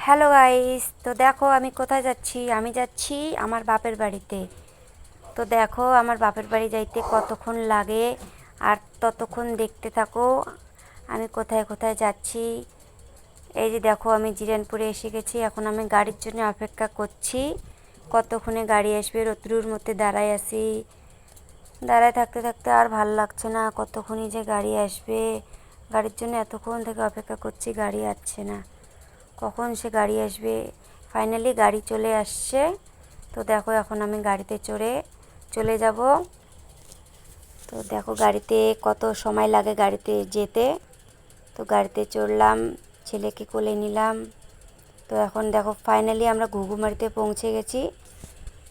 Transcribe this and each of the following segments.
Hello guys, তো দেখো আমি কোথায় যাচ্ছি। আমি যাচ্ছি আমার বাপের বাড়িতে। তো দেখো আমার বাপের বাড়ি যাইতে কতক্ষণ লাগে আর ততক্ষণ দেখতে থাকো আমি কোথায় কোথায় যাচ্ছি। এই যে দেখো আমি জিরানপুরে এসে গেছি। এখন আমি গাড়ির জন্য অপেক্ষা করছি, কতক্ষণে গাড়ি আসবে। রোদ্রুর মধ্যে দাঁড়ায় আছি, দাঁড়ায় থাকতে থাকতে আর ভাল লাগছে না। কতক্ষণই যে গাড়ি আসবে, গাড়ির জন্য এতক্ষণ থেকে অপেক্ষা করছি, গাড়ি আসছে না। কখন সে গাড়ি আসবে। ফাইনালি গাড়ি চলে আসছে। তো দেখো এখন আমি গাড়িতে চড়ে চলে যাব। তো দেখো গাড়িতে কত সময় লাগে গাড়িতে যেতে। তো গাড়িতে চড়লাম, ছেলেকে কোলে নিলাম। তো এখন দেখো ফাইনালি আমরা ঘুঘুমারিতে পৌঁছে গেছি।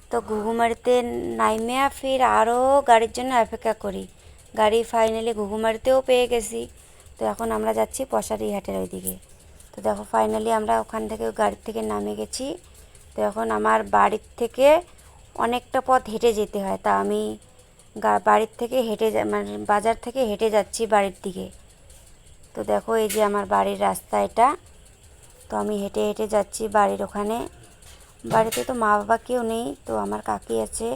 তো ঘুঘুমারিতে নাইমিয়া ফির আরও গাড়ির জন্য অপেক্ষা করি। গাড়ি ফাইনালি ঘুঘুমারিতেও পেয়ে গেছি। তো এখন আমরা যাচ্ছি পশারিহাটের ওইদিকে। তো দেখো ফাইনালি আমরা ওখান থেকে গাড়ির থেকে নামে গেছি। তো এখন আমার বাড়ির থেকে অনেকটা পথ হেঁটে যেতে হয়। তা আমি বাড়ির থেকে মানে বাজার থেকে হেঁটে যাচ্ছি বাড়ির দিকে। তো দেখো এই যে আমার বাড়ির রাস্তা এটা। তো আমি হেঁটে হেঁটে যাচ্ছি বাড়ির ওখানে। বাড়িতে তো মা বাবা কেউ নেই, তো আমার কাকি আছে,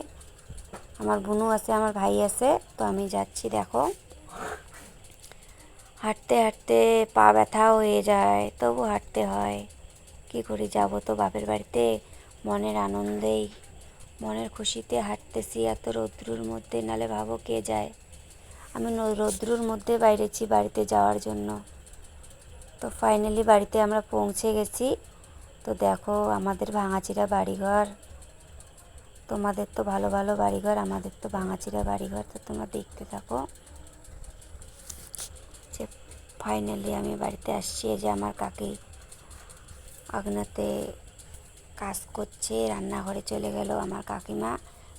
আমার বোনও আছে, আমার ভাই আছে। তো আমি যাচ্ছি দেখো। হাঁটতে হাঁটতে পা ব্যথা হয়ে যায়, তবু হাঁটতে হয়। কী করি, যাব তো বাপের বাড়িতে। মনের আনন্দেই, মনের খুশিতে হাঁটতেছি এত রৌদ্রুর মধ্যে। নালে ভাবো কে যায়। আমি রৌদ্রুর মধ্যে বাইরেছি বাড়িতে যাওয়ার জন্য। তো ফাইনালি বাড়িতে আমরা পৌঁছে গেছি। তো দেখো আমাদের ভাঙাচিরা বাড়িঘর। তোমাদের তো ভালো ভালো বাড়িঘর, আমাদের তো ভাঙাচিরা বাড়িঘর। তো তোমরা দেখতে থাকো যে ফাইনালি আমি বাড়িতে আসছি। এই যে আমার কাকি আগুনাতে কাজ করছে, রান্নাঘরে চলে গেল। আমার কাকিমা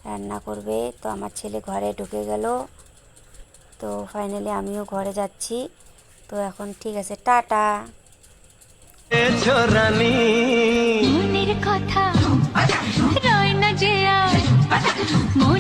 রান্না করবে। তো আমার ছেলে ঘরে ঢুকে গেল। তো ফাইনালি আমিও ঘরে যাচ্ছি। তো এখন ঠিক আছে, টাটা। রানী মনের কথা রয় না যে আর মন